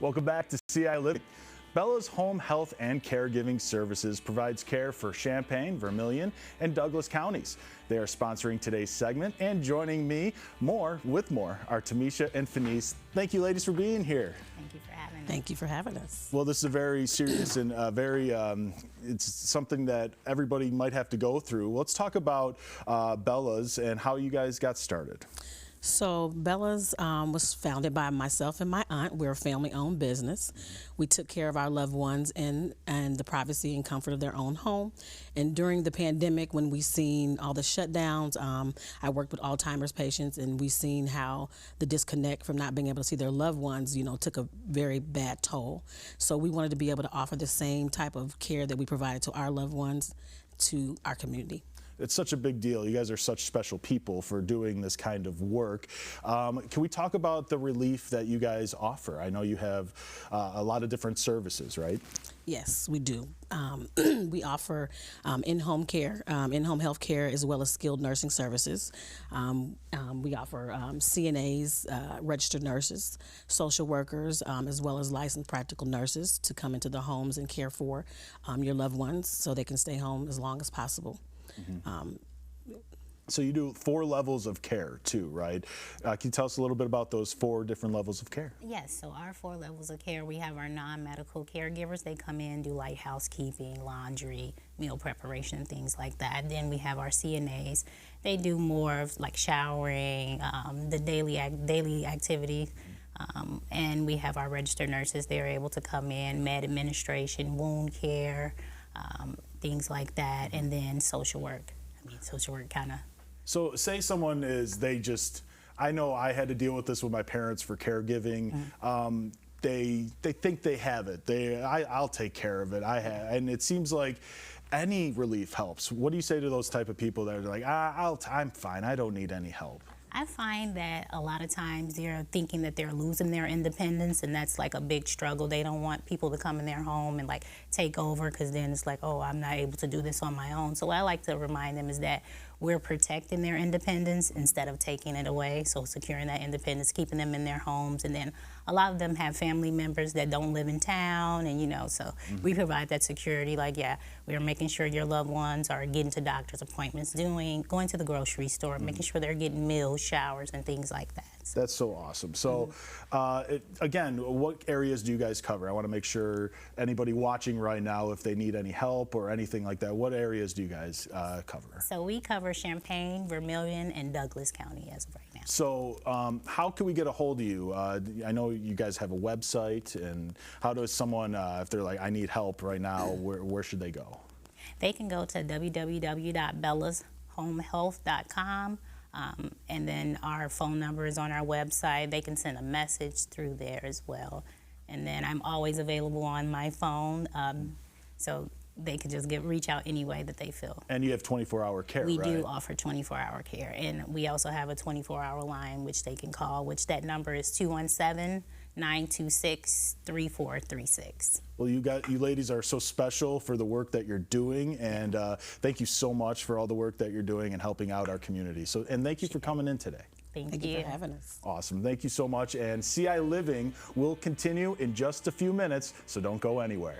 Welcome back to ciLiving. Bella's Home Health and Caregiving Services provides care for Champaign, Vermilion, and Douglas counties. They are sponsoring today's segment, and joining me are Tameshia and Fineez. Thank you, ladies, for being here. Thank you for having us. Thank you for having us. Well, this is a very serious and it's something that everybody might have to go through. Let's talk about Bella's and how you guys got started. So Bella's was founded by myself and my aunt. We're a family-owned business. We took care of our loved ones in the privacy and comfort of their own home. And during the pandemic, when we seen all the shutdowns, I worked with Alzheimer's patients, and we seen how the disconnect from not being able to see their loved ones, took a very bad toll. So we wanted to be able to offer the same type of care that we provided to our loved ones to our community. It's such a big deal. You guys are such special people for doing this kind of work. Can we talk about the relief that you guys offer? I know you have a lot of different services, right? Yes, we do. We offer in-home care, in-home health care, as well as skilled nursing services. We offer CNAs, registered nurses, social workers, as well as licensed practical nurses to come into the homes and care for your loved ones so they can stay home as long as possible. Mm-hmm. So you do 4 levels of care too, right? Can you tell us a little bit about those 4 different levels of care? Yes, so our 4 levels of care, we have our non-medical caregivers. They come in, do like housekeeping, laundry, meal preparation, things like that. Then we have our CNAs. They do more of like showering, the daily activity. And we have our registered nurses. They're able to come in, med administration, wound care, things like that, and then social work. Social work kind of. So say someone I know I had to deal with this with my parents for caregiving. Mm-hmm. They think they have it. I'll take care of it. And it seems like any relief helps. What do you say to those type of people that are like, I'm fine, I don't need any help? I find that a lot of times they're thinking that they're losing their independence, and that's like a big struggle. They don't want people to come in their home and like take over, because then it's like, oh, I'm not able to do this on my own. So what I like to remind them is that we're protecting their independence instead of taking it away. So securing that independence, keeping them in their homes, and then a lot of them have family members that don't live in town, and so mm-hmm. we provide that security. Like, yeah, we're making sure your loved ones are getting to doctor's appointments, going to the grocery store, mm-hmm. making sure they're getting meals, showers, and things like that. So. That's so awesome. So, again, what areas do you guys cover? I want to make sure anybody watching right now, if they need any help or anything like that, what areas do you guys cover? So we cover Champaign, Vermilion, and Douglas County as of right now. So how can we get a hold of you? I know you guys have a website, and how does someone, if they're like, I need help right now, where should they go? They can go to www.bellashomehealth.com. And then our phone number is on our website. They can send a message through there as well. And then I'm always available on my phone, so they could just reach out any way that they feel. And you have 24-hour care, right? We do offer 24-hour care. And we also have a 24-hour line which they can call, which that number is 217-926-3436. Well, you ladies are so special for the work that you're doing, and thank you so much for all the work that you're doing and helping out our community. And thank you for coming in today. Thank you for having us. Awesome. Thank you so much. And ciLiving will continue in just a few minutes, so don't go anywhere.